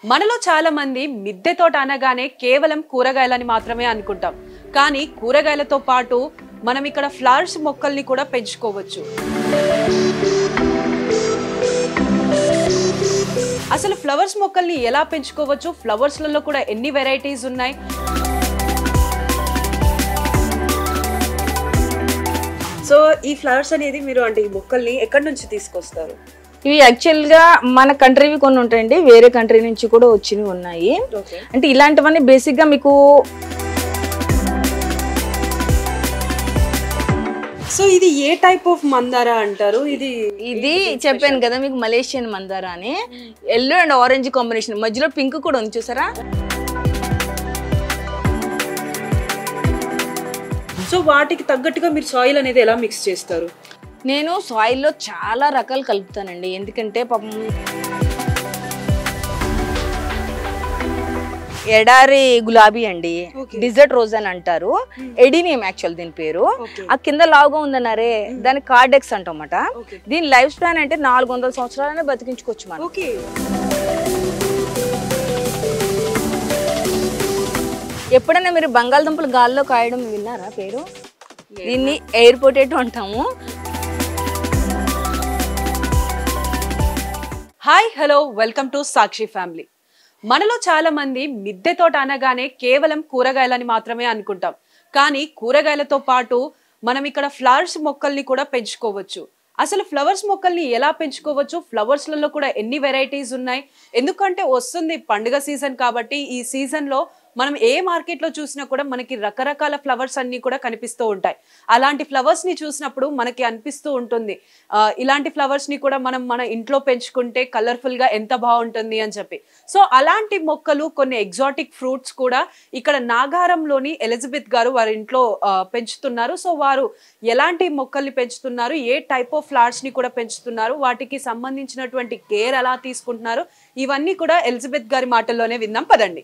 మనలో చాలా మంది మిద్దె తోట అనగానే కేవలం కూరగాయలని మాత్రమే అనుకుంటాం. కానీ కూరగాయలతో పాటు మనం ఇక్కడ ఫ్లవర్స్ మొక్కల్ని కూడా పెంచుకోవచ్చు. అసలు ఫ్లవర్స్ మొక్కల్ని ఎలా పెంచుకోవచ్చు, ఫ్లవర్స్లలో కూడా ఎన్ని వెరైటీస్ ఉన్నాయి, సో ఈ ఫ్లవర్స్ అనేది మీరు అంటే ఈ మొక్కల్ని ఎక్కడి నుంచి తీసుకొస్తారు? ఇవి యాక్చువల్ గా మన కంట్రీవి కొన్ని ఉంటాయండి, వేరే కంట్రీ నుంచి కూడా వచ్చినవి ఉన్నాయి. అంటే ఇలాంటివన్నీ బేసిక్ గా మీకు సో ఇది ఏ టైప్ ఆఫ్ మందార అంటారు? ఇది చెప్పాను కదా మీకు, మలేషియన్ మందార అని. ఎల్లో అండ్ ఆరెంజ్ కాంబినేషన్, మధ్యలో పింక్ కూడా ఉంది చూసారా. సో వాటికి తగ్గట్టుగా మీరు సాయిల్ అనేది ఎలా మిక్స్ చేస్తారు? నేను సాయిల్లో చాలా రకాలు కలుపుతానండి. ఎందుకంటే పాపం ఎడారి గులాబీ అండి, డిజర్ట్ రోజ్ అని అంటారు, ఎడినియం యాక్చువల్ దీని పేరు. ఆ కింద లావుగా ఉందన్నారే దాని కార్డెక్స్ అంటమాట. దీని లైఫ్ స్పాన్ అంటే 400 సంవత్సరాలనే బతికించుకోవచ్చు మనం. ఎప్పుడైనా మీరు బంగాళదుంపలు గాల్లో కాయడం విన్నారా పేరు? దీన్ని ఎయిర్ పొటాటో అంటాము. Hi, hello, welcome to Sakshi family. మనలో చాలా మంది మిద్దె తోట అనగానే కేవలం కూరగాయలని మాత్రమే అనుకుంటాం. కానీ కూరగాయలతో పాటు మనం ఇక్కడ ఫ్లవర్స్ మొక్కల్ని కూడా పెంచుకోవచ్చు. అసలు ఫ్లవర్స్ మొక్కల్ని ఎలా పెంచుకోవచ్చు, ఫ్లవర్స్లలో కూడా ఎన్ని వెరైటీస్ ఉన్నాయి, ఎందుకంటే వస్తుంది పండుగ సీజన్ కాబట్టి ఈ సీజన్లో మనం ఏ మార్కెట్లో చూసినా కూడా మనకి రకరకాల ఫ్లవర్స్ అన్ని కూడా కనిపిస్తూ ఉంటాయి. అలాంటి ఫ్లవర్స్ని చూసినప్పుడు మనకి అనిపిస్తూ ఉంటుంది ఇలాంటి ఫ్లవర్స్ని కూడా మనం మన ఇంట్లో పెంచుకుంటే కలర్ఫుల్గా ఎంత బాగుంటుంది అని చెప్పి. సో అలాంటి మొక్కలు, కొన్ని ఎగ్జాటిక్ ఫ్రూట్స్ కూడా ఇక్కడ నాగారంలోని ఎలిజబెత్ గారు వారి ఇంట్లో పెంచుతున్నారు. సో వారు ఎలాంటి మొక్కల్ని పెంచుతున్నారు, ఏ టైప్ ఆఫ్ ఫ్లవర్స్ని కూడా పెంచుతున్నారు, వాటికి సంబంధించినటువంటి కేర్ ఎలా తీసుకుంటున్నారు, ఇవన్నీ కూడా ఎలిజబెత్ గారి మాటల్లోనే విందాం పదండి.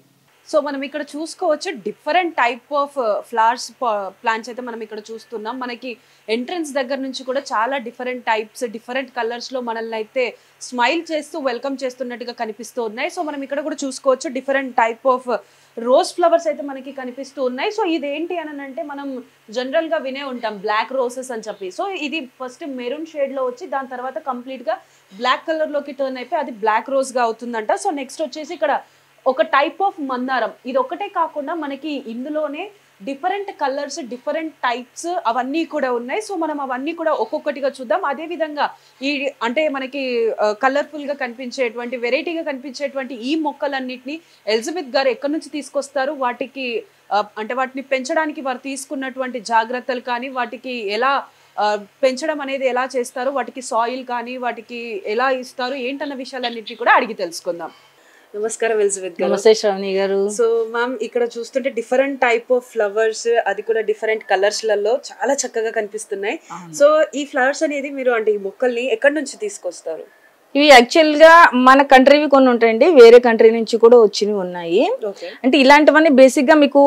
సో మనం ఇక్కడ చూసుకోవచ్చు different type of flowers plants అయితే మనం ఇక్కడ చూస్తున్నాం. మనకి ఎంట్రన్స్ దగ్గర నుంచి కూడా చాలా డిఫరెంట్ టైప్స్, డిఫరెంట్ కలర్స్లో మనల్ని అయితే స్మైల్ చేస్తూ వెల్కమ్ చేస్తున్నట్టుగా కనిపిస్తూ ఉన్నాయి. సో మనం ఇక్కడ కూడా చూసుకోవచ్చు different type of rose flowers అయితే మనకి కనిపిస్తూ ఉన్నాయి. సో ఇదేంటి అని అంటే మనం జనరల్గా వినే ఉంటాం బ్లాక్ రోసెస్ అని చెప్పి. సో ఇది ఫస్ట్ మెరూన్ షేడ్లో వచ్చి దాని తర్వాత కంప్లీట్గా బ్లాక్ కలర్లోకి టర్న్ అయిపోయి అది బ్లాక్ రోజ్గా అవుతుందంట. సో నెక్స్ట్ వచ్చేసి ఇక్కడ ఒక టైప్ ఆఫ్ మందారం. ఇది ఒకటే కాకుండా మనకి ఇందులోనే డిఫరెంట్ కలర్స్, డిఫరెంట్ టైప్స్ అవన్నీ కూడా ఉన్నాయి. సో మనం అవన్నీ కూడా ఒక్కొక్కటిగా చూద్దాం. అదేవిధంగా ఈ అంటే మనకి కలర్ఫుల్గా కనిపించేటువంటి, వెరైటీగా కనిపించేటువంటి ఈ మొక్కలన్నిటిని ఎలిజబెత్ గారు ఎక్కడి నుంచి తీసుకొస్తారు, వాటికి అంటే వాటిని పెంచడానికి వారు తీసుకున్నటువంటి జాగ్రత్తలు కానీ, వాటికి ఎలా పెంచడం అనేది ఎలా చేస్తారు, వాటికి సాయిల్ కానీ వాటికి ఎలా ఇస్తారు ఏంటన్న విషయాలన్నిటిని కూడా అడిగి తెలుసుకుందాం. నమస్కారం ఎలిజబెత్ గారు. నమస్తే శ్రావణి గారు. సో మ్యామ్ ఇక్కడ చూస్తుంటే డిఫరెంట్ టైప్ ఆఫ్ ఫ్లవర్స్, అది కూడా డిఫరెంట్ కలర్స్లలో చాలా చక్కగా కనిపిస్తున్నాయి. సో ఈ ఫ్లవర్స్ అనేది మీరు అంటే ఈ మొక్కల్ని ఎక్కడి నుంచి తీసుకొస్తారు? ఇవి యాక్చువల్ గా మన కంట్రీవి కొన్ని ఉంటాయండి, వేరే కంట్రీ నుంచి కూడా వచ్చినవి ఉన్నాయి. అంటే ఇలాంటివన్నీ బేసిక్ గా మీకు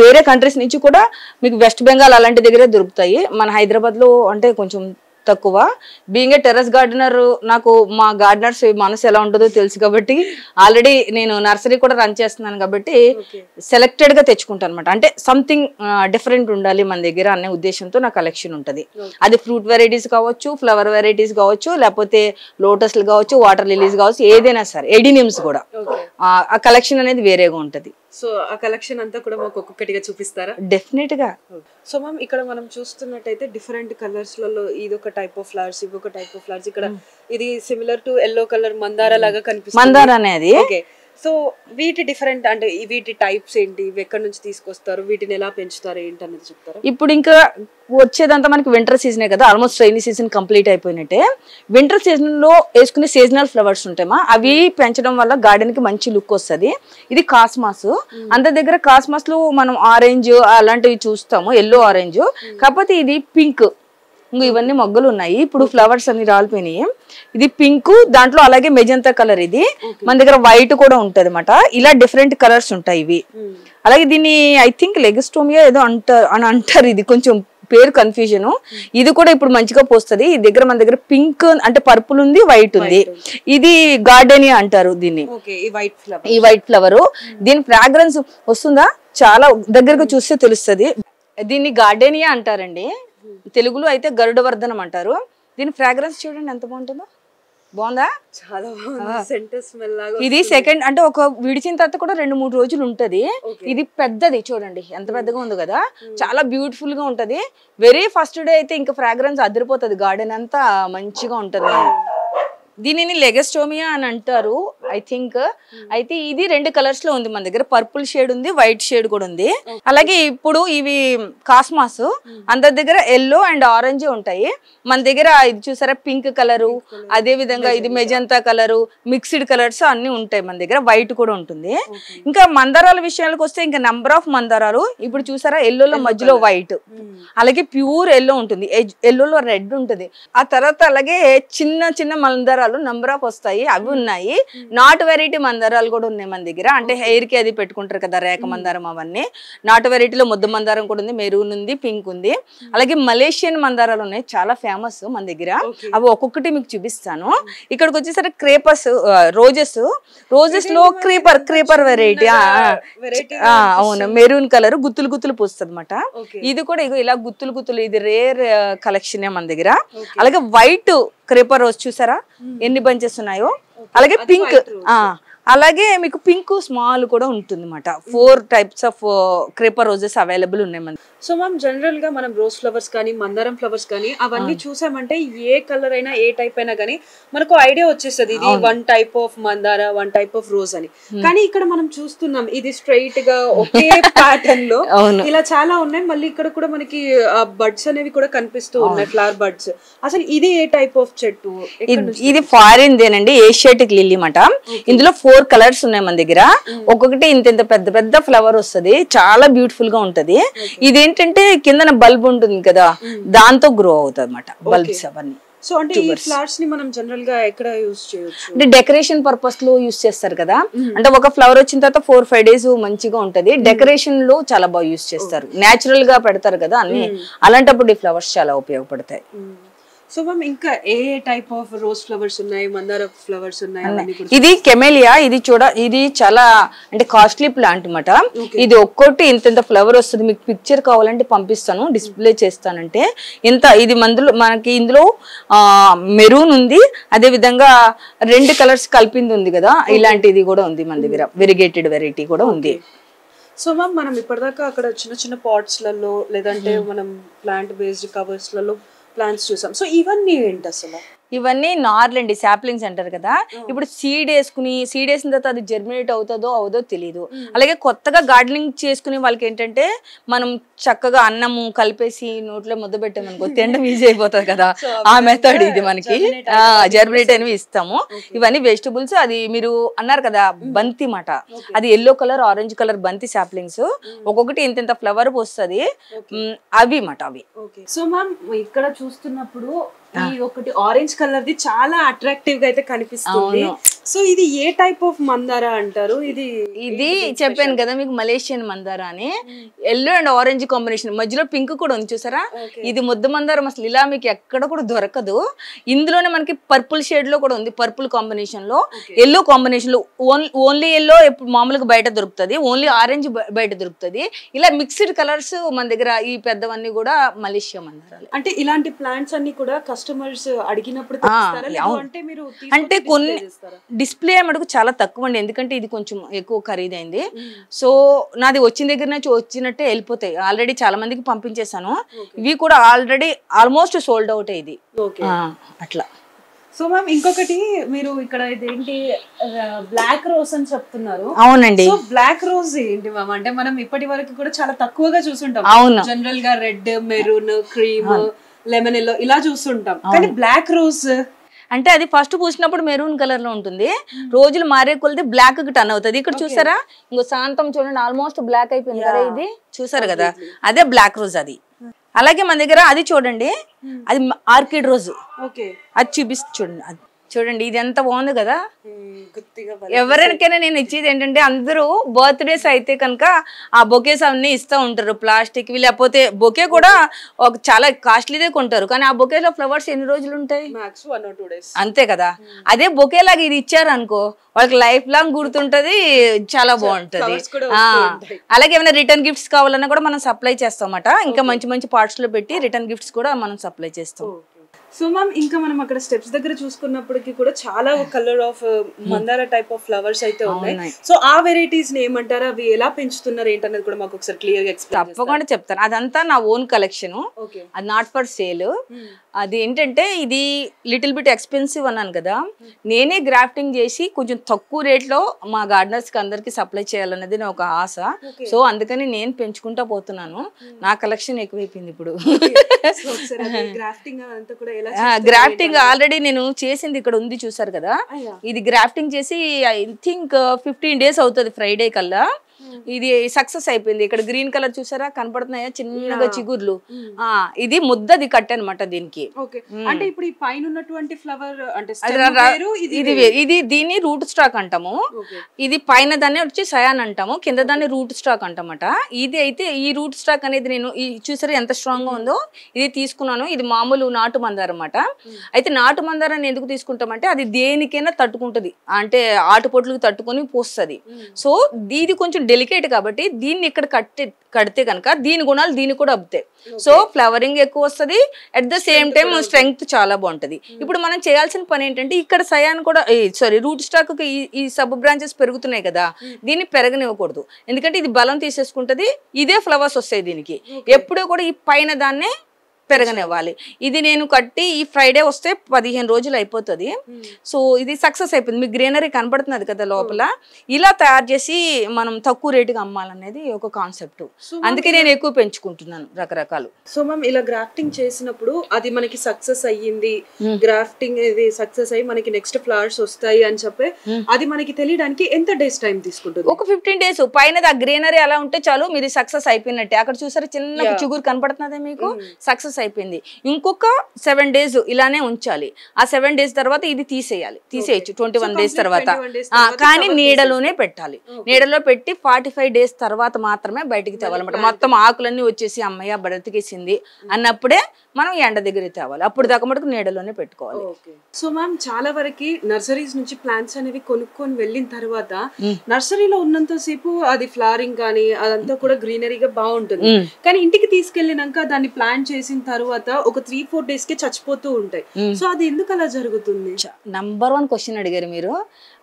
వేరే కంట్రీస్ నుంచి కూడా మీకు వెస్ట్ బెంగాల్ అలాంటి దగ్గరే దొరుకుతాయి. మన హైదరాబాద్ లో అంటే కొంచెం తక్కువ. బీయింగ్ ఏ టెర్రస్ గార్డెనర్, నాకు మా గార్డెనర్స్ మనసు ఎలా ఉంటుందో తెలుసు కాబట్టి ఆల్రెడీ నేను నర్సరీ కూడా రన్ చేస్తున్నాను కాబట్టి సెలెక్టెడ్ గా తెచ్చుకుంటాను అనమాట. అంటే సంథింగ్ డిఫరెంట్ ఉండాలి మన దగ్గర అనే ఉద్దేశంతో నా కలెక్షన్ ఉంటుంది. అది ఫ్రూట్ వెరైటీస్ కావచ్చు, ఫ్లవర్ వెరైటీస్ కావచ్చు, లేకపోతే లోటస్లు కావచ్చు, వాటర్ లిలీస్ కావచ్చు, ఏదైనా సరే, ఎడినియమ్స్ కూడా ఆ కలెక్షన్ అనేది వేరేగా ఉంటుంది. సో ఆ కలెక్షన్ అంతా కూడా మాకు ఒక్కొక్కటిగా చూపిస్తారా? డెఫినెట్ గా. సో మ్యామ్ ఇక్కడ మనం చూస్తున్నట్టయితే డిఫరెంట్ కలర్స్ లలో ఇది ఒక టైప్ ఆఫ్ ఫ్లవర్స్, ఇది ఒక టైప్ ఆఫ్ ఫ్లవర్స్. ఇక్కడ ఇది సిమిలర్ టు ఎల్లో కలర్ మందార లాగా కనిపిస్తుంది. మందార అనేది ఓకే. సో వీటి డిఫరెంట్ అంటే వీటి టైప్స్ ఏంటి, ఇవి ఎక్కడి నుంచి తీసుకొస్తారు, వీటిని ఎలా పెంచుతారు ఏంటనేది చెప్తారా? ఇప్పుడు ఇంకా వచ్చేదంతా మనకి వింటర్ సీజనే కదా, ఆల్మోస్ట్ రైనీ సీజన్ కంప్లీట్ అయిపోయినట్టే. వింటర్ సీజన్ లో వేసుకునే సీజనల్ ఫ్లవర్స్ ఉంటాయమ్మా, అవి పెంచడం వల్ల గార్డెన్ కి మంచి లుక్ వస్తుంది. ఇది కాస్మాస్. అందరి దగ్గర కాస్మాస్ లో మనం ఆరెంజ్ అలాంటివి చూస్తాము, ఎల్లో ఆరెంజ్. కాకపోతే ఇది పింక్. ఇవన్నీ మొగ్గలు ఉన్నాయి, ఇప్పుడు ఫ్లవర్స్ అన్ని రాలిపోయినాయి. ఇది పింక్, దాంట్లో అలాగే మెజంతా కలర్. ఇది మన దగ్గర వైట్ కూడా ఉంటది అన్నమాట. ఇలా డిఫరెంట్ కలర్స్ ఉంటాయి ఇవి. అలాగే దీన్ని ఐ థింక్ లెగస్టోమియా ఏదో అంటారు. ఇది కొంచెం పేరు కన్ఫ్యూజన్. ఇది కూడా ఇప్పుడు మంచిగా పోస్తుంది. ఈ దగ్గర మన దగ్గర పింక్ అంటే పర్పుల్ ఉంది, వైట్ ఉంది. ఇది గార్డెనియా అంటారు దీన్ని, ఈ వైట్ ఫ్లవర్. దీని ఫ్రాగ్రెన్స్ వస్తుందా, చాలా దగ్గరగా చూస్తే తెలుస్తుంది. దీన్ని గార్డెనియా అంటారండి, తెలుగులో అయితే గరుడవర్ధనం అంటారు. దీని ఫ్రాగ్రెన్స్ చూడండి ఎంత బాగుంటుందో. బాగుందా? చాలా బాగుంది. ఇది సెకండ్ అంటే ఒక విడిచిన తర్వాత కూడా 2-3 రోజులు ఉంటది. ఇది పెద్దది చూడండి ఎంత పెద్దగా ఉంది కదా, చాలా బ్యూటిఫుల్ గా ఉంటది. వెరీ ఫస్ట్ డే అయితే ఇంకా ఫ్రాగ్రెన్స్ అదిరిపోతుంది, గార్డెన్ అంతా మంచిగా ఉంటది. దీనిని లెగస్టోమియా అని అంటారు ఐ థింక్. అయితే ఇది 2 కలర్స్ లో ఉంది మన దగ్గర, పర్పుల్ షేడ్ ఉంది, వైట్ షేడ్ కూడా ఉంది. అలాగే ఇప్పుడు ఇవి కాస్మాస్, అందరి దగ్గర ఎల్లో అండ్ ఆరెంజ్ ఉంటాయి. మన దగ్గర ఇది చూసారా పింక్ కలరు, అదే విధంగా ఇది మెజంతా కలరు, మిక్స్డ్ కలర్స్ అన్ని ఉంటాయి మన దగ్గర, వైట్ కూడా ఉంటుంది. ఇంకా మందారాల విషయాలకు వస్తే ఇంకా నంబర్ ఆఫ్ మందారాలు. ఇప్పుడు చూసారా ఎల్లోలో మధ్యలో వైట్, అలాగే ప్యూర్ ఎల్లో ఉంటుంది, ఎల్లోలో రెడ్ ఉంటుంది. ఆ తర్వాత అలాగే చిన్న చిన్న మందారాలు నంబర్ ఆఫ్ వస్తాయి, అవి ఉన్నాయి. నాటు వెరైటీ మందారాలు కూడా ఉన్నాయి మన దగ్గర, అంటే హెయిర్ కి అది పెట్టుకుంటారు కదా రేఖ మందారం, అవన్నీ నాటు వెరైటీలో ముద్ద మందారం కూడా ఉంది, మెరూన్ ఉంది, పింక్ ఉంది. అలాగే మలేషియన్ మందారాలు ఉన్నాయి, చాలా ఫేమస్ మన దగ్గర. అవి ఒక్కొక్కటి మీకు చూపిస్తాను. ఇక్కడికి వచ్చేసరికి క్రేపర్స్, రోజెస్ లో క్రీపర్ వెరైటీ. అవును, మెరూన్ కలర్ గుత్తులు గుత్తులు పూస్తుంది అనమాట. ఇది కూడా ఇగో ఇలా గుత్తులు గుత్తులు, ఇది రేర్ కలెక్షన్ మన దగ్గర. అలాగే వైట్ క్రేపర్ రోజ్ చూసారా ఎన్ని బంచెస్ ఉన్నాయో. అలాగే పింక్, అలాగే మీకు పింక్ స్మాల్ కూడా ఉంటుంది అనమాట. 4 types of creeper roses available ఉన్నాయి మన. సో మ్యామ్ జనరల్ గా మనం రోజ్ ఫ్లవర్స్ కానీ మందారం ఫ్లవర్స్ కానీ అవన్నీ చూసామంటే ఏ కలర్ అయినా ఏ టైప్ అయినా కానీ మనకు ఐడియా వచ్చేస్తుంది, ఇది 1 టైప్ ఆఫ్ మందార, 1 టైప్ ఆఫ్ రోజ్ అని. కానీ ఇక్కడ మనం చూస్తున్నాం ఇది స్ట్రైట్ గా ఒకే ప్యాటర్న్ లో ఇలా చాలా ఉన్నాయి. మళ్ళీ ఇక్కడ కూడా మనకి బడ్స్ అనేవి కూడా కనిపిస్తూ ఉన్నాయి, ఫ్లవర్ బడ్స్. అసలు ఇది ఏ టైప్ ఆఫ్ చెట్టు? ఇది ఫారిన్ దేనండి, ఏషియాటిక్ లిల్లీ మాట. ఇందులో 4 కలర్స్ ఉన్నాయి మన దగ్గర. ఒక్కొక్కటి ఇంత పెద్ద పెద్ద ఫ్లవర్ వస్తుంది, చాలా బ్యూటిఫుల్ గా ఉంటది. ఇదేంటంటే కిందన బల్బ్ ఉంటుంది కదా, దాంతో గ్రో అవుతుంది అనమాట బల్బ్స్ అవన్నీ. సో అంటే ఈ ఫ్లవర్స్ ని మనం జనరల్ గా ఎక్కడ యూస్ చేయొచ్చు? అంటే డెకరేషన్ పర్పస్ లో యూస్ చేస్తారు కదా, అంటే ఒక ఫ్లవర్ వచ్చిన తర్వాత 4-5 డేస్ మంచిగా ఉంటది. డెకరేషన్ లో చాలా బాగా యూస్ చేస్తారు, నేచురల్ గా పెడతారు కదా అన్ని, అలాంటప్పుడు ఈ ఫ్లవర్స్ చాలా ఉపయోగపడతాయి. సో మ్యామ్ ఇంకా ఏ టైప్ ఆఫ్ రోజ్ ఫ్లవర్స్ ఉన్నాయి, మందార ఫ్లవర్స్ ఉన్నాయి? ఇది కెమెలియా, ఇది చాలా అంటే కాస్ట్లీ ప్లాంట్ అన్నమాట. ఇది ఒక్కొక్కటి ఇంత ఫ్లవర్ వస్తుంది. మీకు పిక్చర్ కావాలంటే పంపిస్తాను, డిస్ప్లే చేస్తానంటే. ఇది మనకి ఇందులో మెరూన్ ఉంది, అదే విధంగా 2 కలర్స్ కలిపింది ఉంది కదా, ఇలాంటిది కూడా ఉంది మన దగ్గర. వెరిగేటెడ్ వెరైటీ కూడా ఉంది. సో మ్యామ్ మనం ఇప్పటిదాకా అక్కడ చిన్న చిన్న పాట్స్ లలో లేదంటే మనం ప్లాంట్ బేస్డ్ కవర్స్ లలో ప్లాంట్స్ చూసాం. సో ఇవన్నీ ఏంటి అసలు? ఇవన్నీ నార్లండి, సాప్లింగ్స్ అంటారు కదా. ఇప్పుడు సీడ్ వేసిన తర్వాత అది జర్మినేట్ అవుతుందో అవదో తెలియదు. అలాగే కొత్తగా గార్డెనింగ్ చేసుకునే వాళ్ళకి ఏంటంటే మనం చక్కగా అన్నము కలిపేసి నోట్లో ముద్ద పెట్టామనుకో తినడం ఈజీ అయిపోతుంది కదా, ఆ మెథడ్ ఇది మనకి. జర్మినేట్ అనేవి ఇస్తాము. ఇవన్నీ వెజిటబుల్స్. అది మీరు అన్నారు కదా బంతి మాట, అది ఎల్లో కలర్, ఆరెంజ్ కలర్ బంతి సాప్లింగ్స్. ఒక్కొక్కటి ఇంత ఫ్లవర్ వస్తుంది, అవి మాట అవి. సో మ్యామ్ ఇక్కడ చూస్తున్నప్పుడు ఈ ఒకటి ఆరెంజ్ కలర్ ది చాలా అట్రాక్టివ్ గా అయితే కనిపిస్తుంది. సో ఇది ఏ టైప్ ఆఫ్ మందార అంటారు? ఇది చెప్పాను కదా మీకు, మలేషియన్ మందార అని. ఎల్లో అండ్ ఆరెంజ్ కాంబినేషన్, మధ్యలో పింక్ కూడా ఉంది చూసారా. ఇది ముద్ద మందారం, అసలు ఇలా మీకు ఎక్కడ కూడా దొరకదు. ఇందులోనే మనకి పర్పుల్ షేడ్ లో కూడా ఉంది, పర్పుల్ కాంబినేషన్ లో, ఎల్లో కాంబినేషన్ లో. ఓన్లీ ఎల్లో మామూలుగా బయట దొరుకుతుంది, ఓన్లీ ఆరెంజ్ బయట దొరుకుతుంది. ఇలా మిక్స్డ్ కలర్స్ మన దగ్గర. ఈ పెద్దవన్నీ కూడా మలేషియా మందారాలు. అంటే ఇలాంటి ప్లాంట్స్ అన్ని కూడా కస్టమర్స్ అడిగినప్పుడు అంటే కొన్ని డిస్ప్లే మటుకు చాలా తక్కువ అండి, ఎందుకంటే ఇది కొంచెం ఎక్కువ ఖరీదైంది. సో నాది వచ్చిన దగ్గర నుంచి వచ్చినట్టే వెళ్ళిపోతాయి. ఆల్రెడీ చాలా మందికి పంపించేశాను. ఇవి కూడా ఆల్రెడీ ఆల్మోస్ట్ సోల్డ్ అవుట్ ఇది అట్లా. సో మ్యామ్ ఇంకొకటి మీరు ఇక్కడ ఇదేంటి బ్లాక్ రోజ్ అని చెప్తున్నారు? అవునండి. సో బ్లాక్ రోజ్ ఏంటి మ్యామ్? అంటే మనం ఇప్పటి వరకు కూడా చాలా తక్కువగా చూసుంటాం. అవును, జనరల్ గా red, maroon, cream, lemon yellow ఇలా చూస్తుంటాం. కానీ బ్లాక్ రోజ్ అంటే అది ఫస్ట్ పూసినప్పుడు మెరూన్ కలర్ లో ఉంటుంది, రోజులు మారే కొలిది బ్లాక్ కి టర్న్ అవుతుంది. ఇక్కడ చూసారా ఇంకో శాంతం చూడండి, ఆల్మోస్ట్ బ్లాక్ అయిపోయింది కదా, ఇది చూసారు కదా, అదే బ్లాక్ రోజ్ అది. అలాగే మన దగ్గర అది చూడండి, అది ఆర్కిడ్ రోజ్. అది చూడండి, అది చూడండి ఇది ఎంత బాగుంది కదా. ఎవరికైనా నేను ఇచ్చేది ఏంటంటే అందరూ బర్త్డేస్ అయితే కనుక ఆ బొకేస్ అన్ని ఇస్తూ ఉంటారు, ప్లాస్టిక్ లేకపోతే బొకే కూడా ఒక చాలా కాస్ట్లీదే కొంటారు, కానీ ఆ బొకేలో ఫ్లవర్స్ ఎన్ని రోజులు ఉంటాయి, అంతే కదా. అదే బొకే లాగా ఇది ఇచ్చారు అనుకో వాళ్ళకి లైఫ్ లాంగ్ గుర్తుంటది, చాలా బాగుంటది. అలాగే ఏమైనా రిటర్న్ గిఫ్ట్స్ కావాలన్నా కూడా మనం సప్లై చేస్తాం అన్నమాట. ఇంకా మంచి మంచి పార్ట్స్ లో పెట్టి రిటర్న్ గిఫ్ట్స్ కూడా మనం సప్లై చేస్తాం. సో మ్యామ్ ఇంకా మనం అక్కడ స్టెప్స్ దగ్గర చూసుకున్నప్పటికీ కూడా చాలా కలర్ ఆఫ్ మందార టైప్ ఆఫ్ ఫ్లవర్స్ అయితే ఉన్నాయి. సో ఆ వెరైటీస్ ని ఏమంటారు, అవి ఎలా పెంచుతున్నారు ఏంటనేది కూడా మాకు ఒకసారి క్లియర్ గా ఎక్స్ప్లెయిన్ తప్పకుండా చెప్తాను. అదంతా నా ఓన్ కలెక్షన్, అది నాట్ ఫర్ సేల్. అది ఏంటంటే ఇది లిటిల్ బిట్ ఎక్స్పెన్సివ్ అన్నాను కదా, నేనే గ్రాఫ్టింగ్ చేసి కొంచెం తక్కువ రేట్ లో మా గార్డెనర్స్ కి అందరికి సప్లై చేయాలన్నది నా ఒక ఆశ. సో అందుకని నేను పెంచుకుంటా పోతున్నాను. నా కలెక్షన్ ఎక్కువైపోయింది ఇప్పుడు. గ్రాఫ్టింగ్ ఆల్రెడీ నేను చేసింది ఇక్కడ ఉంది చూసారు కదా, ఇది గ్రాఫ్టింగ్ చేసి ఐ థింక్ 15 days అవుతుంది ఫ్రైడే కల్లా. ఇది సక్సెస్ అయిపోయింది. ఇక్కడ గ్రీన్ కలర్ చూసారా కనపడుతున్నాయా చిన్నగా చిగుర్లు, ఇది ముద్దది కట్ అనమాట దీనికి. అంటే ఇప్పుడు ఈ పైన ఉన్నటువంటి ఫ్లవర్ అంటే ఇది దీన్ని రూట్ స్టాక్ అంటాము. ఇది పైన దాన్ని వచ్చి సయాన్ అంటాము, కింద దాన్ని రూట్ స్టాక్ అంటామట. ఇది అయితే ఈ రూట్ స్టాక్ అనేది నేను చూసారా ఎంత స్ట్రాంగ్ గా ఉందో, ఇది తీసుకున్నాను. ఇది మామూలు నాటు మందారం అన్నమాట. అయితే నాటు మందారాన్ని ఎందుకు తీసుకుంటామంటే అది దేనికైనా తట్టుకుంటది, అంటే ఆటుపోట్లకు తట్టుకొని పోస్తుంది. సో ఇది కొంచెం డెలికేట్ కాబట్టి దీన్ని ఇక్కడ కడితే కనుక దీని గుణాలు దీనికి కూడా అబ్బుతాయి. సో ఫ్లవరింగ్ ఎక్కువ వస్తుంది, at the same time strength చాలా బాగుంటది. ఇప్పుడు మనం చేయాల్సిన పని ఏంటంటే ఇక్కడ సయాన్ కూడా రూట్ స్టాక్ ఈ సబ్ బ్రాంచెస్ పెరుగుతున్నాయి కదా, దీన్ని పెరగనివ్వకూడదు. ఎందుకంటే ఇది బలం తీసేసుకుంటది, ఇదే ఫ్లవర్స్ వస్తాయి దీనికి. ఎప్పుడూ కూడా ఈ పైన దాన్నే పెరగనివ్వాలి. ఇది నేను కట్టి ఈ ఫ్రైడే వస్తే 15 రోజులు అయిపోతుంది. సో ఇది సక్సెస్ అయిపోయింది. మీకు గ్రీనరీ కనబడుతున్నది కదా లోపల. ఇలా తయారు చేసి మనం తక్కువ రేటుగా అమ్మాలనేది ఒక కాన్సెప్ట్. అందుకే నేను ఎక్కువ పెంచుకుంటున్నాను రకరకాలు. సో మ్యామ్ ఇలా గ్రాఫ్టింగ్ చేసినప్పుడు అది మనకి సక్సెస్ అయ్యింది, గ్రాఫ్టింగ్ ఇది సక్సెస్ అయ్యి మనకి నెక్స్ట్ ఫ్లవర్స్ వస్తాయి అని చెప్పి అది మనకి తెలియడానికి ఎంత డేస్ టైం తీసుకుంటుంది? ఒక 15 days. పైన గ్రీనరీ అలా ఉంటే చాలు మీరు సక్సెస్ అయిపోయినట్టే. అక్కడ చూసారా చిన్న చిగురు కనపడుతున్నదే మీకు, సక్సెస్ అయిపోయింది. ఇంకొక 7 days ఇలానే ఉంచాలి. ఆ 7 days తర్వాత ఇది తీసేయచ్చు 21 days తర్వాత. కానీ నీడలోనే పెట్టాలి. నీడలో పెట్టి 45 days తర్వాత మాత్రమే బయటికి తేవాలన్నమాట. మొత్తం ఆకులన్నీ వచ్చేసి అమ్మయ్య బ్రతికేసింది అన్నప్పుడే మనం ఎండ దగ్గర తేవాలి. అప్పుడు దాకా మటుకు నీడలోనే పెట్టుకోవాలి. సో మ్యామ్ చాలా వరకు నర్సరీస్ నుంచి ప్లాంట్స్ అనేవి కొనుక్కొని వెళ్ళిన తర్వాత నర్సరీలో ఉన్నంత సేపు అది ఫ్లవరింగ్ కానీ అదంతా కూడా గ్రీనరీగా బాగుంటుంది, కానీ ఇంటికి తీసుకెళ్ళినాక దాన్ని ప్లాంట్ చేసిన తర్వాత ఒక 3-4 days కి చచ్చిపోతూ ఉంటాయి. సో అది ఎందుకు అలా జరుగుతుంది? నంబర్ 1 క్వశ్చన్ అడిగారు మీరు.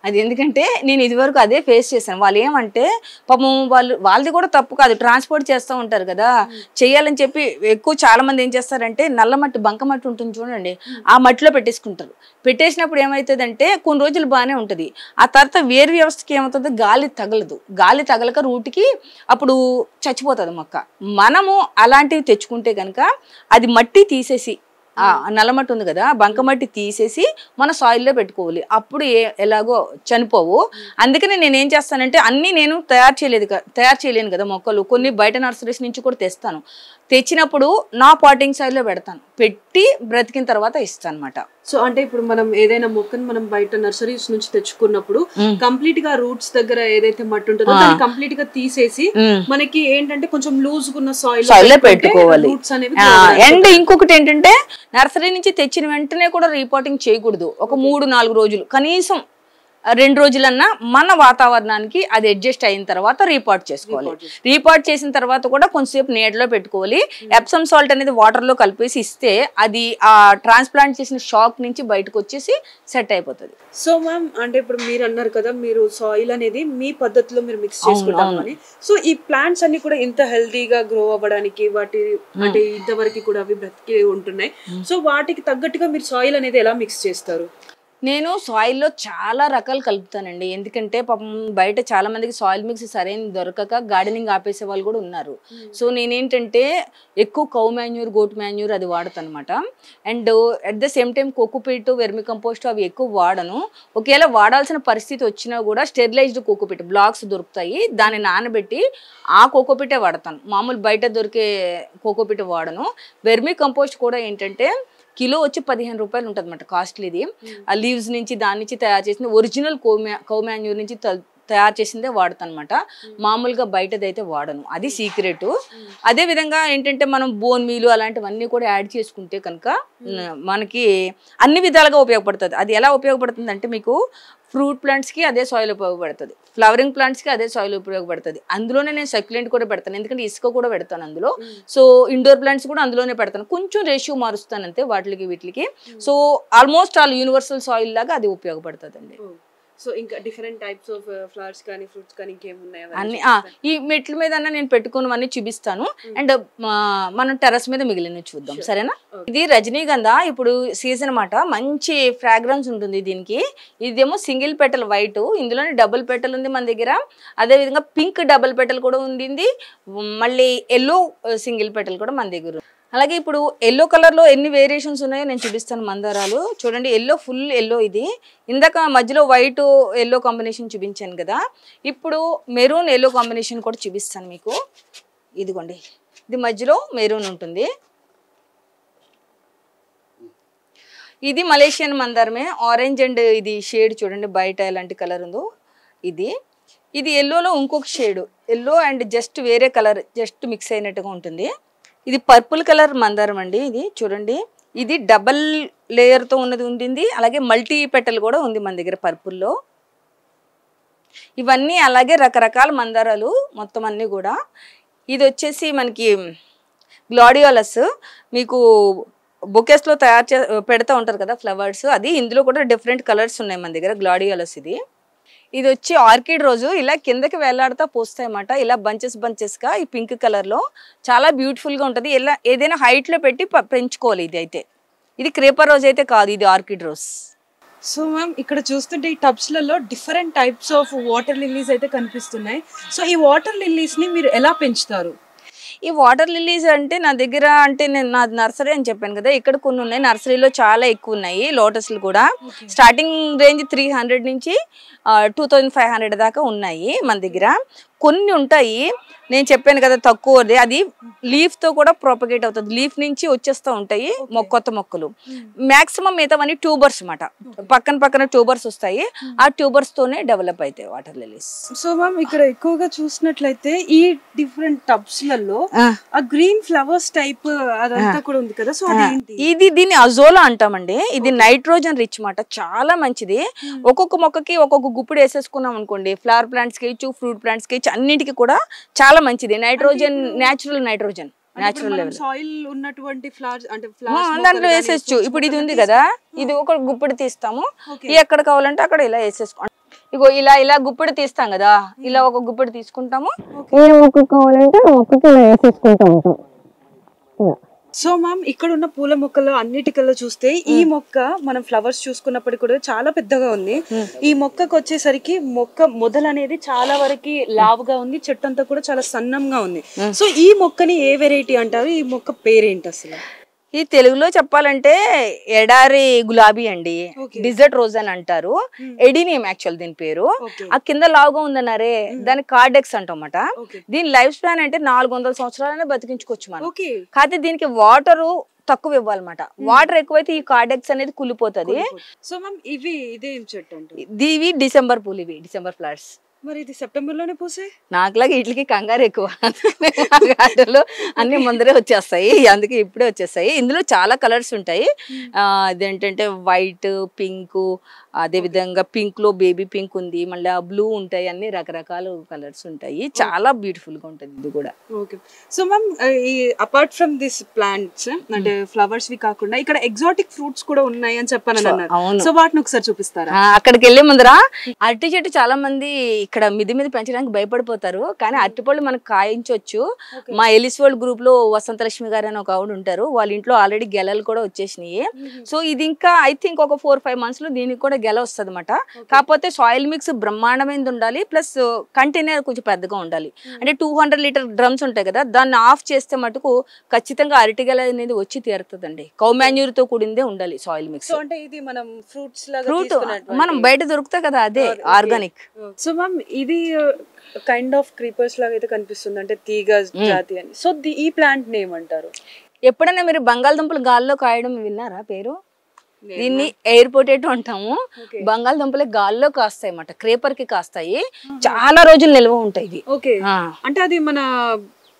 అది ఎందుకంటే నేను ఇదివరకు అదే ఫేస్ చేశాను. వాళ్ళు ఏమంటే పాపం వాళ్ళది కూడా తప్పు కాదు, ట్రాన్స్పోర్ట్ చేస్తూ ఉంటారు కదా, చెయ్యాలని చెప్పి ఎక్కువ చాలా మంది ఏం చేస్తారంటే నల్ల మట్టి బంక మట్టి ఉంటుంది చూడండి, ఆ మట్టిలో పెట్టేసుకుంటారు. పెట్టేసినప్పుడు ఏమవుతుందంటే కొన్ని రోజులు బాగానే ఉంటుంది, ఆ తర్వాత వేరు వ్యవస్థకి ఏమవుతుంది గాలి తగలదు, గాలి తగలక రూట్కి అప్పుడు చచ్చిపోతుంది మొక్క. మనము అలాంటివి తెచ్చుకుంటే కనుక అది మట్టి తీసేసి నల్లమట్టి ఉంది కదా బంకమట్టి తీసేసి మన సాయిల్లో పెట్టుకోవాలి, అప్పుడు ఎలాగో చనిపోవు. అందుకని నేను ఏం చేస్తానంటే అన్నీ నేను తయారు చేయలేను కదా మొక్కలు, కొన్ని బయట నర్సరీస్ నుంచి కూడా తెస్తాను. తెచ్చినప్పుడు నా పాటింగ్ సాయిల్లో పెడతాను, పెట్టి బ్రతికిన తర్వాత ఇస్తాను అనమాట. సో అంటే ఇప్పుడు మనం ఏదైనా మొక్కను మనం బయట నర్సరీస్ నుంచి తెచ్చుకున్నప్పుడు కంప్లీట్ గా రూట్స్ దగ్గర ఏదైతే మట్టి ఉంటుందో దాన్ని కంప్లీట్ గా తీసేసి మనకి ఏంటంటే కొంచెం లూజ్ ఉన్న సాయిల్ పెట్టుకోవాలి. అండ్ ఇంకొకటి ఏంటంటే నర్సరీ నుంచి తెచ్చిన వెంటనే కూడా రీపాటింగ్ చేయకూడదు. ఒక 3-4 రోజులు కనీసం 2 రోజులన్నా మన వాతావరణానికి అది అడ్జస్ట్ అయిన తర్వాత రీపాట్ చేసుకోవాలి. రీపాట్ చేసిన తర్వాత కూడా కొంచెంసేపు నీడలో పెట్టుకోవాలి. ఎప్సమ్ సాల్ట్ అనేది వాటర్ లో కలిపేసి ఇస్తే అది ఆ ట్రాన్స్ప్లాంట్ చేసిన షాక్ నుంచి బయటకు వచ్చేసి సెట్ అయిపోతుంది. సో మ్యామ్ అంటే ఇప్పుడు మీరు అన్నారు కదా మీరు సాయిల్ అనేది మీ పద్ధతిలో మీరు మిక్స్ చేసుకుంటామని, సో ఈ ప్లాంట్స్ అన్ని కూడా ఇంత హెల్తీగా గ్రో అవ్వడానికి వాటి అంటే ఇంతవరకు కూడా అవి బ్రతికి ఉంటున్నాయి. సో వాటికి తగ్గట్టుగా మీరు సాయిల్ అనేది ఎలా మిక్స్ చేస్తారు? నేను సాయిల్లో చాలా రకాలు కలుపుతానండి. ఎందుకంటే పాపం బయట చాలా మందికి సాయిల్ మిక్స్ సరైన దొరకక గార్డెనింగ్ ఆపేసే వాళ్ళు కూడా ఉన్నారు. సో నేనేంటంటే ఎక్కువ కౌ మాన్యూర్ గోట్ మాన్యూర్ అది వాడతాను అనమాట. And at the same time cocopeat vermi compost అవి ఎక్కువ వాడను. ఒకవేళ వాడాల్సిన పరిస్థితి వచ్చినా కూడా స్టెరిలైజ్డ్ కోకోపీట్ బ్లాక్స్ దొరుకుతాయి, దాన్ని నానబెట్టి ఆ కోకోపీటే వాడతాను. మామూలు బయట దొరికే కోకోపీట్ వాడను. వెర్మి కంపోస్ట్ కూడా ఏంటంటే కిలో వచ్చి 15 రూపాయలు ఉంటుంది అనమాట కాస్ట్లీ. ఇది ఆ లీవ్స్ నుంచి దాని నుంచి తయారు చేసిన ఒరిజినల్ కౌ మాన్యూర్ నుంచి తయారు చేసిందే వాడతాను అనమాట. మామూలుగా బయటదైతే వాడను, అది సీక్రెట్. అదే విధంగా ఏంటంటే మనం బోన్ మీలు అలాంటివన్నీ కూడా యాడ్ చేసుకుంటే కనుక మనకి అన్ని విధాలుగా ఉపయోగపడుతుంది. అది ఎలా ఉపయోగపడుతుంది అంటే మీకు ఫ్రూట్ ప్లాంట్స్కి అదే సాయిల్ ఉపయోగపడుతుంది, ఫ్లవరింగ్ ప్లాంట్స్కి అదే సాయిల్ ఉపయోగపడుతుంది. అందులోనే నేను సక్యులెంట్ కూడా పెడతాను, ఎందుకంటే ఇసుక కూడా పెడతాను అందులో. సో ఇండోర్ ప్లాంట్స్ కూడా అందులోనే పెడతాను, కొంచెం రేషియో మారుస్తాను అంతే వాటికి వీటికి. So almost all universal soil లాగా అది ఉపయోగపడుతుంది అండి. సో ఇంకా డిఫరెంట్ టైప్స్ ఆఫ్ ఫ్లవర్స్ కానీ ఫ్రూట్స్ కానీ ఇంకేమున్నాయి అన్ని ఈ మెట్ల మీద నేను పెట్టుకున్నవన్నీ చూపిస్తాను. అండ్ మనం టెర్రస్ మీద మిగిలిన చూద్దాం, సరేనా? ఇది రజనీగంధ, ఇప్పుడు సీజన్ అన్నమాట, మంచి ఫ్రాగ్రెన్స్ ఉంటుంది దీనికి. ఇదేమో సింగిల్ పెటల్ వైట్, ఇందులోనే డబుల్ పెటల్ ఉంది మన దగ్గర. అదే విధంగా పింక్ డబుల్ పెటల్ కూడా ఉంది, మళ్ళీ ఎల్లో సింగిల్ పెటల్ కూడా మన దగ్గర. అలాగే ఇప్పుడు ఎల్లో కలర్లో ఎన్ని వేరియేషన్స్ ఉన్నాయో నేను చూపిస్తాను. మందారాలు చూడండి, ఎల్లో ఫుల్ ఎల్లో. ఇది ఇందాక మధ్యలో వైట్ ఎల్లో కాంబినేషన్ చూపించాను కదా, ఇప్పుడు మెరూన్ ఎల్లో కాంబినేషన్ కూడా చూపిస్తాను మీకు. ఇదిగోండి, ఇది మధ్యలో మెరూన్ ఉంటుంది. ఇది మలేషియన్ మందారమే, ఆరెంజ్ అండ్ ఇది షేడ్ చూడండి బయట ఎలాంటి కలర్ ఉందో. ఇది ఎల్లోలో ఇంకొక షేడ్, ఎల్లో అండ్ జస్ట్ వేరే కలర్ జస్ట్ మిక్స్ అయినట్టుగా ఉంటుంది. ఇది పర్పుల్ కలర్ మందారం అండి, ఇది చూడండి. ఇది డబల్ లేయర్తో ఉన్నది ఉంటుంది, అలాగే మల్టీ పెటల్ కూడా ఉంది మన దగ్గర పర్పుల్లో. ఇవన్నీ అలాగే రకరకాల మందారాలు మొత్తం అన్నీ కూడా. ఇది వచ్చేసి మనకి గ్లాడియోలస్, మీకు బొకేస్లో పెడతా ఉంటారు కదా ఫ్లవర్స్, అది ఇందులో కూడా డిఫరెంట్ కలర్స్ ఉన్నాయి మన దగ్గర. గ్లాడియోలస్ ఇది వచ్చి ఆర్కిడ్ రోజు, ఇలా కిందకి వేలాడుతూ పోస్తాయి అన్నమాట, ఇలా బంచెస్గా. ఈ పింక్ కలర్లో చాలా బ్యూటిఫుల్గా ఉంటుంది. ఇలా ఏదైనా హైట్లో పెట్టి పెంచుకోవాలి. ఇది అయితే ఇది క్రేపర్ రోజ్ అయితే కాదు, ఇది ఆర్కిడ్ రోజ్. సో మ్యామ్ ఇక్కడ చూస్తుంటే ఈ టబ్స్లలో different types of water lilies అయితే కనిపిస్తున్నాయి. సో ఈ వాటర్ లిల్లీస్ని మీరు ఎలా పెంచుతారు? ఈ వాటర్ లిల్లీస్ అంటే నా దగ్గర, అంటే నేను నా నర్సరీ అని చెప్పాను కదా, ఇక్కడ కొన్ని ఉన్నాయి, నర్సరీలో చాలా ఎక్కువ ఉన్నాయి. లోటస్లు కూడా స్టార్టింగ్ రేంజ్ 300 నుంచి 2500 దాకా ఉన్నాయి మన దగ్గర. కొన్ని ఉంటాయి నేను చెప్పాను కదా తక్కువది, అది లీఫ్తో కూడా ప్రొపగేట్ అవుతుంది, లీఫ్ నుంచి వచ్చేస్తూ ఉంటాయి కొత్త మొక్కలు. మ్యాక్సిమం మిగతావన్నీ ట్యూబర్స్ అన్నమాట, పక్కన ట్యూబర్స్ వస్తాయి, ఆ ట్యూబర్స్తోనే డెవలప్ అవుతాయి వాటర్ లిలీస్. సో మ్యామ్ ఇక్కడ ఎక్కువగా చూసినట్లయితే ఈ డిఫరెంట్ టబ్స్లలో ఆ గ్రీన్ ఫ్లవర్స్ టైప్ అదంతా కూడా ఉంది కదా, సో ఇది దీన్ని అజోలా అంటామండి. ఇది నైట్రోజన్ రిచ్ మాట, చాలా మంచిది. ఒక్కొక్క మొక్కకి ఒక్కొక్క గుప్పుడు వేసేసుకున్నాం అనుకోండి, ఫ్లవర్ ప్లాంట్స్ కి ఇచ్చు, ఫ్రూట్ ప్లాంట్స్ కి ఇచ్చు, అన్నిటికీ కూడా చాలా మంచిది. Nitrogen, natural nitrogen, natural level soil ఉన్నటువంటి ఫ్లవర్స్ అంటే దాంట్లో వేసేచ్చు. ఇప్పుడు ఇది ఉంది కదా, ఇది ఒక గుప్పుడు తీస్తాము, ఎక్కడ కావాలంటే అక్కడ ఇలా వేసేసుకో. ఇగో ఇలా గుప్పిడి తీస్తాం కదా, ఇలా ఒక గుప్పిడి తీసుకుంటాము, ఏ మొక్క కావాలంటే ఆ మొక్కకి ఇలా వేసేసుకుంటా ఉంటాం. సో మ్యామ్ ఇక్కడ ఉన్న పూల మొక్కలు అన్నిటికల్లో చూస్తే ఈ మొక్క మనం ఫ్లవర్స్ చూసుకున్నప్పటికీ కూడా చాలా పెద్దగా ఉంది. ఈ మొక్కకు వచ్చేసరికి మొక్క మొదలు అనేది చాలా వరకు లావుగా ఉంది, చెట్టు అంతా కూడా చాలా సన్నంగా ఉంది. సో ఈ మొక్కని ఏ వెరైటీ అంటారు, ఈ మొక్క పేరేంటి అసలు? ఈ తెలుగులో చెప్పాలంటే ఎడారి గులాబీ అండి, డిజర్ట్ రోజ్ అని అంటారు. ఎడినియం యాక్చువల్ దీని పేరు. ఆ కింద లావుగా ఉందన్నారే దాని కార్డెక్స్ అంటామట. దీని లైఫ్ స్పాన్ అంటే 400 సంవత్సరాలనే బతికించుకోవచ్చు మనం. కాకపోతే దీనికి వాటర్ తక్కువ ఇవ్వాలన్నమాట, వాటర్ ఎక్కువైతే ఈ కార్డెక్స్ అనేది కుళ్ళిపోతుంది. సో మ్యామ్ ఇదేం చెట్టు అంటే? ఇవి డిసెంబర్ పూలు, ఇవి డిసెంబర్ ఫ్లవర్స్. మరి ఇది సెప్టెంబర్ లోనే పూసే? నాకులాగా వీటికి కంగారు ఎక్కువ, ఆటలు అన్ని ముందరే వచ్చేస్తాయి, అందుకే ఇప్పుడే వచ్చేస్తాయి. ఇందులో చాలా కలర్స్ ఉంటాయి, అదేంటంటే వైట్, పింక్, అదే విధంగా పింక్ లో బేబీ పింక్ ఉంది, మళ్ళీ బ్లూ ఉంటాయి, అన్ని రకరకాల కలర్స్ ఉంటాయి, చాలా బ్యూటిఫుల్ గా ఉంటుంది ఇది కూడా. ఓకే. సో మ్యామ్ ఈ అపార్ట్ ఫ్రమ్ దిస్ ప్లాంట్స్ అంటే ఫ్లవర్స్ వి కాకుండా ఇక్కడ ఎగ్జాటిక్ ఫ్రూట్స్ కూడా ఉన్నాయి అని చెప్పాను అన్నారు. సో వాటిని ఒకసారి చూపిస్తారా? అక్కడికి వెళ్ళే ముందర అరటి చెట్టు చాలా మంది ఇక్కడ మిది మీద పెంచడానికి భయపడిపోతారు, కానీ అరటిపళ్ళు మనకు కాయించవచ్చు. మా ఎలిస్ వరల్డ్ గ్రూప్ లో వసంతలక్ష్మి గారు అని ఒక ఆవిడ ఉంటారు, వాళ్ళ ఇంట్లో ఆల్రెడీ గెలలు కూడా వచ్చేసినాయి. సో ఇది ఇంకా ఐ థింక్ ఒక 4-5 months లో దీనికి కూడా గెల వస్తుంది అన్నమాట. కాకపోతే సాయిల్ మిక్స్ బ్రహ్మాండమైనది ఉండాలి, ప్లస్ కంటైనర్ కొంచెం పెద్దగా ఉండాలి. అంటే 200 లీటర్ డ్రమ్స్ ఉంటాయి కదా, దాన్ని ఆఫ్ చేస్తే మటుకు ఖచ్చితంగా అరటి గెల అనేది వచ్చి తీరుతుందండి. కౌ మాన్యూర్ తో కూడిందే ఉండాలి సాయిల్ మిక్స్. అంటే ఇది మనం ఫ్రూట్స్ ఫ్రూట్ మనం బయట దొరుకుతాయి కదా, అదే ఆర్గానిక్. సో మ్యామ్ ఇది కైండ్ ఆఫ్ క్రీపర్స్ లాగా అయితే కనిపిస్తుంది, అంటే తీగ జాతి అని. సో ఈ ప్లాంట్ నేమ్ అంటారు? ఎప్పుడైనా మీరు బంగాళదుంపలు గాల్లో కాయడం విన్నారా పేరు? దీన్ని ఎయిర్ పొటాటో అంటాము. బంగాళదుంపలే గాల్లో కాస్తాయి అన్నమాట, క్రేపర్ కి కాస్తాయి, చాలా రోజులు నిల్వ ఉంటాయి ఇది. అంటే అది మన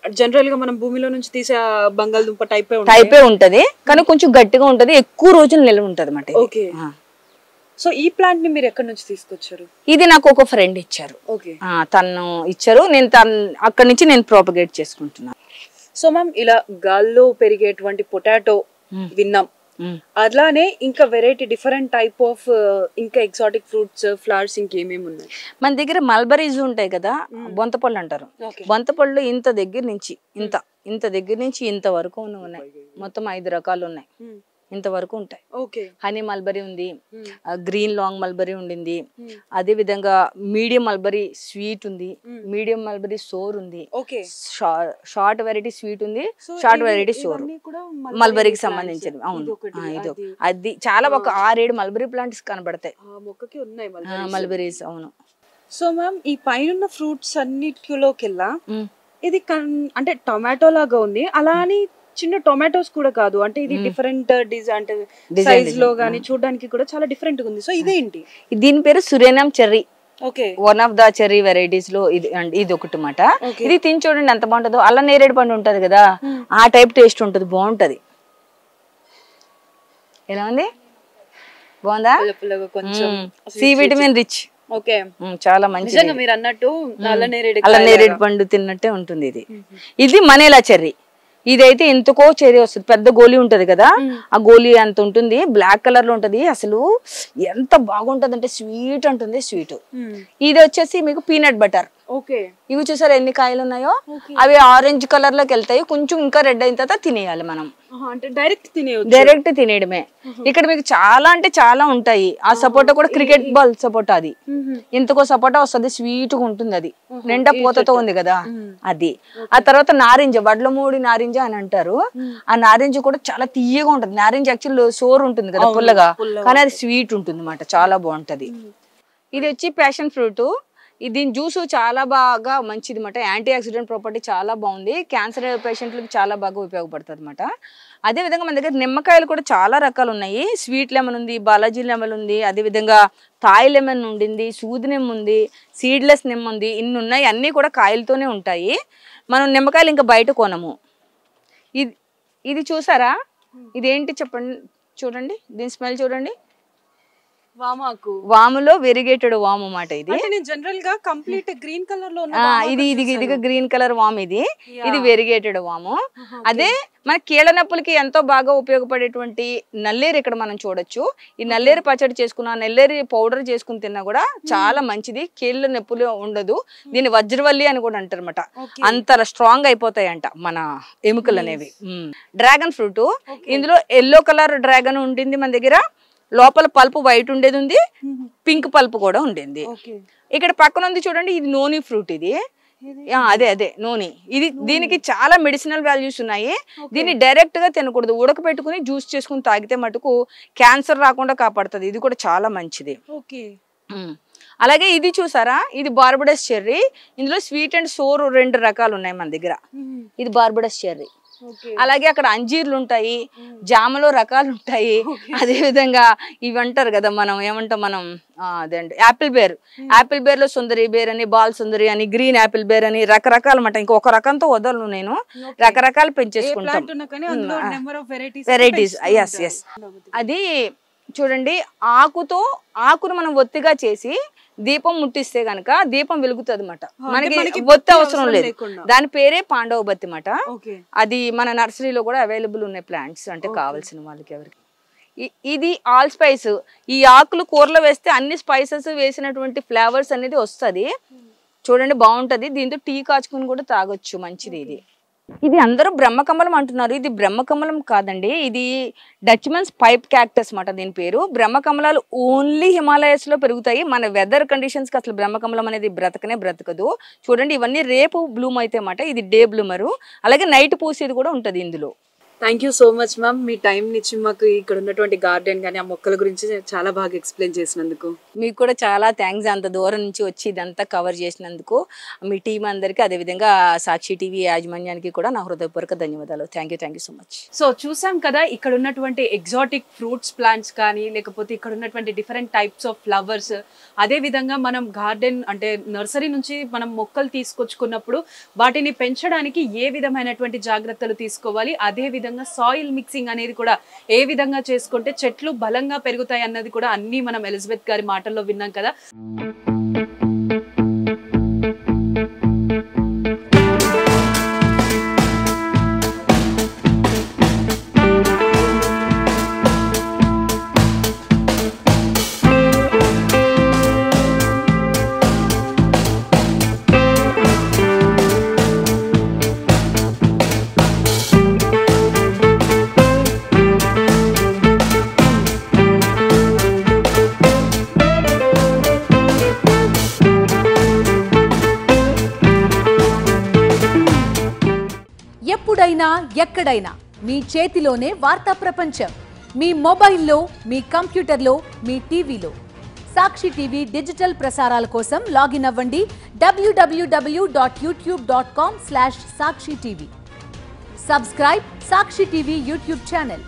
జనరల్ గా మనం భూమిలో నుంచి తీసే బంగాళదుంప టైపే ఉంటది, కానీ కొంచెం గట్టిగా ఉంటది, ఎక్కువ రోజులు నిల్వ ఉంటది అన్నమాట. సో ఈ ప్లాంట్ ని మీరు ఎక్కడి నుంచి తీసుకొచ్చారు? ఇది నాకు ఒక ఫ్రెండ్ ఇచ్చారు, తను ఇచ్చారు, నేను అక్కడి నుంచి నేను ప్రాపగేట్ చేసుకుంటున్నాను. సో మ్యామ్, ఇలా గాల్లో పెరిగేటువంటి పొటాటో విన్నాం, అలానే ఇంకా వెరైటీ డిఫరెంట్ టైప్ ఆఫ్ ఇంకా ఎగ్జాటిక్ ఫ్రూట్స్, ఫ్లవర్స్ ఇంకేమేమి ఉన్నాయి మన దగ్గర? మల్బరీస్ ఉంటాయి కదా, బొంతపళ్ళు అంటారు. బొంతపళ్ళు ఇంత దగ్గర నుంచి ఇంత దగ్గర నుంచి ఇంత వరకు ఉన్నాయి, మొత్తం 5 రకాలు ఉన్నాయి, ఇంతవరకు ఉంటాయి. హనీ మల్బరీ ఉంది, గ్రీన్ లాంగ్ మల్బరీ ఉండింది, అదే విధంగా మీడియం మల్బరీ స్వీట్ ఉంది, మీడియం మల్బరీ సోర్ ఉంది, షార్ట్ వెరైటీ స్వీట్ ఉంది, షార్ట్ వెరైటీ సోర్ మల్బరీకి సంబంధించింది. అవును, ఇది అది చాలా ఒక 6-7 మల్బరీ ప్లాంట్స్ కనబడతాయి మల్బరీస్. అవును. సో మ్యామ్, ఈ పైన ఫ్రూట్స్ అన్నిటిలోకెల్లా ఇది అంటే టొమాటో లాగా ఉంది, అలా అని చిన్న టొమాటోస్ కూడా కాదు, అంటే ఇది డిఫరెంట్ డిజైన్ సైజ్ లో గానీ చూడడానికి కూడా చాలా డిఫరెంట్ గా ఉంది. సో ఇదేంటి? దీని పేరు Surinam cherry. One of the cherry varieties లో ఇది ఒకటి మాట. ఇది తిని చూడండి ఎంత బాగుంటుందో. అల్ల నేరేడు పండు ఉంటది కదా, ఆ టైప్ టేస్ట్ ఉంటుంది, బాగుంటది. ఎలా ఉంది? బాగుందా? సి విటమిన్ రిచ్, చాలా మంచిది. మీరు అన్నట్టు అల్ల నేరేడు పండు తిన్నట్టే ఉంటుంది ఇది. ఇది మనేలా చెర్రీ. ఇదైతే ఎంతకో చెర్రీ వస్తుంది, పెద్ద గోలీ ఉంటది కదా, ఆ గోలీ అంత ఉంటుంది, బ్లాక్ కలర్ లో ఉంటది, అసలు ఎంత బాగుంటది అంటే స్వీట్ అంటుంది, స్వీట్. ఇది వచ్చేసి మీకు పీనట్ బటర్. ఇవి చూసారు ఎన్ని కాయలు ఉన్నాయో, అవి ఆరెంజ్ కలర్ లోకి వెళ్తాయి, కొంచెం ఇంకా రెడ్ అయిన తర్వాత తినేయాలి మనం, డైరెక్ట్ తినేయడమే. ఇక్కడ మీకు చాలా అంటే చాలా ఉంటాయి. ఆ సపోటా కూడా క్రికెట్ బాల్ సపోటా, అది ఇంతకో సపోటా వస్తుంది, స్వీట్ గా ఉంటుంది, అది నిండా పూతతో ఉంది కదా అది. ఆ తర్వాత నారింజ, వడ్ల మూడి నారింజ అని అంటారు, ఆ నారింజ కూడా చాలా తీయగా ఉంటుంది. నారింజ యాక్చువల్ సోర్ ఉంటుంది కదా, పుల్లగా, కానీ అది స్వీట్ ఉంటుంది అన్నమాట, చాలా బాగుంటది. ఇది వచ్చి ప్యాషన్ ఫ్రూట్. దీని జ్యూస్ చాలా బాగా మంచిది అన్నమాట, యాంటీ ఆక్సిడెంట్ ప్రాపర్టీ చాలా బాగుంది, క్యాన్సర్ పేషెంట్లకు చాలా బాగా ఉపయోగపడుతుంది అన్నమాట. అదేవిధంగా మన దగ్గర నిమ్మకాయలు కూడా చాలా రకాలు ఉన్నాయి. స్వీట్ లెమన్ ఉంది, బాలాజీ లెమన్ ఉంది, అదేవిధంగా థాయ్ లెమన్ ఉండింది, సూది నిమ్మ ఉంది, సీడ్లెస్ నిమ్మ ఉంది, ఇన్ని ఉన్నాయి. అన్నీ కూడా కాయలతోనే ఉంటాయి. మనం నిమ్మకాయలు ఇంకా బయట కొనము. ఇది చూసారా, ఇదేంటి చెప్పండి, చూడండి దీని స్మెల్ చూడండి, వాములో వెరిగేటెడ్ వాము మాట. ఇది జనరల్ గా కంప్లీట్ గ్రీన్ కలర్ లో ఇది గ్రీన్ కలర్ వాము, ఇది వెరిగేటెడ్ వాము. అదే మన కీళ్ళ నొప్పులకి ఎంతో బాగా ఉపయోగపడేటువంటి నల్లేరు ఇక్కడ మనం చూడొచ్చు. ఈ నల్లేరు పచ్చడి చేసుకున్నా, నల్లేరు పౌడర్ చేసుకుని తిన్నా కూడా చాలా మంచిది, కీళ్ళ నొప్పులు ఉండదు. దీన్ని వజ్రవల్లి అని కూడా అంటారు అనమాట, అంత స్ట్రాంగ్ అయిపోతాయంట మన ఎముకలు అనేవి. డ్రాగన్ ఫ్రూట్, ఇందులో ఎల్లో కలర్ డ్రాగన్ ఉంటుంది మన దగ్గర, లోపల పల్పు వైట్ ఉండేది ఉంది, పింక్ పల్పు కూడా ఉండేది. ఇక్కడ పక్కన ఉంది చూడండి, ఇది నోని ఫ్రూట్. ఇది అదే నోని. ఇది దీనికి చాలా మెడిసినల్ వాల్యూస్ ఉన్నాయి. దీన్ని డైరెక్ట్ గా తినకూడదు, ఉడకపెట్టుకుని జ్యూస్ చేసుకుని తాగితే మటుకు క్యాన్సర్ రాకుండా కాపాడుతుంది. ఇది కూడా చాలా మంచిది. అలాగే ఇది చూసారా, ఇది బార్బడస్ చెర్రీ. ఇందులో స్వీట్ అండ్ సోర్ 2 రకాలు ఉన్నాయి మన దగ్గర. ఇది బార్బడస్ చెర్రీ. అలాగే అక్కడ అంజీర్లు ఉంటాయి, జామలో రకాలు ఉంటాయి. అదే విధంగా ఇవి అంటారు కదా, మనం ఏమంటాం, మనం అదేంటి యాపిల్ బేర్. యాపిల్ బేర్ లో సుందరి బేర్ అని, బాల్ సుందరి అని, గ్రీన్ యాపిల్ బేర్ అని రకరకాలు అన్నమాట. ఇంకొక రకంతో వదలను నేను, రకరకాలు పెంచేసుకుంటాం, వెరైటీస్. ఎస్. అది చూడండి, ఆకును మనం ఒత్తిగా చేసి దీపం ముట్టిస్తే గనక దీపం వెలుగుతుంది అన్నమాట, మనకి ఒత్తి అవసరం లేదు. దాని పేరే పాండవ బత్తి మాట. అది మన నర్సరీలో కూడా అవైలబుల్ ఉన్నాయి ప్లాంట్స్, అంటే కావాల్సిన వాళ్ళకి ఎవరికి. ఇది ఆల్ స్పైస్. ఈ ఆకులు కూరలో వేస్తే అన్ని స్పైసెస్ వేసినటువంటి ఫ్లేవర్స్ అనేది వస్తుంది. చూడండి బాగుంటది. దీంతో టీ కాచుకుని కూడా తాగొచ్చు, మంచిది ఇది. ఇది అందరూ బ్రహ్మకమలం అంటున్నారు, ఇది బ్రహ్మకమలం కాదండి, ఇది డచ్మన్స్ పైప్ క్యాక్టస్ మాట దీని పేరు. బ్రహ్మకమలాలు ఓన్లీ హిమాలయస్ లో పెరుగుతాయి. మన వెదర్ కండిషన్స్ కి అసలు బ్రహ్మకమలం అనేది బ్రతకదు. చూడండి, ఇవన్నీ రేపు బ్లూమ్ అయితే మాట, ఇది డే బ్లూమరు. అలాగే నైట్ పూసేది కూడా ఉంటది ఇందులో. Thank you so much ma'am, me time ఇచ్చి మాకు ఇక్కడ ఉన్నటువంటి గార్డెన్ కానీ ఆ మొక్కల గురించి చాలా బాగా ఎక్స్ప్లెయిన్ చేసినందుకు. మీకు కూడా చాలా థ్యాంక్స్, అంత దూరం నుంచి వచ్చి ఇదంతా కవర్ చేసినందుకు మీ టీం అందరికీ, అదేవిధంగా సాక్షి టీవీ యాజమాన్యానికి కూడా నా హృదయపూర్వక ధన్యవాదాలు. Thank you so much. So చూసాం కదా, ఇక్కడ ఉన్నటువంటి ఎగ్జాటిక్ ఫ్రూట్స్ ప్లాంట్స్ కానీ లేకపోతే ఇక్కడ ఉన్నటువంటి డిఫరెంట్ టైప్స్ ఆఫ్ ఫ్లవర్స్, అదేవిధంగా మనం గార్డెన్ అంటే నర్సరీ నుంచి మనం మొక్కలు తీసుకొచ్చుకున్నప్పుడు వాటిని పెంచడానికి ఏ విధమైనటువంటి జాగ్రత్తలు తీసుకోవాలి, అదేవిధంగా సాయిల్ మిక్సింగ్ అనేది కూడా ఏ విధంగా చేసుకుంటే చెట్లు బలంగా పెరుగుతాయి అన్నది కూడా అన్ని మనం ఎలిజబెత్ గారి మాటల్లో విన్నాం కదా. ఎప్పుడైనా ఎక్కడైనా మీ చేతిలోనే వార్తా ప్రపంచం, మీ మొబైల్లో, మీ కంప్యూటర్లో, మీ టీవీలో. సాక్షి టీవీ డిజిటల్ ప్రసారాల కోసం లాగిన్ అవ్వండి www.youtube.com/sakshi tv. సబ్స్క్రైబ్ సాక్షి టీవీ యూట్యూబ్ ఛానల్.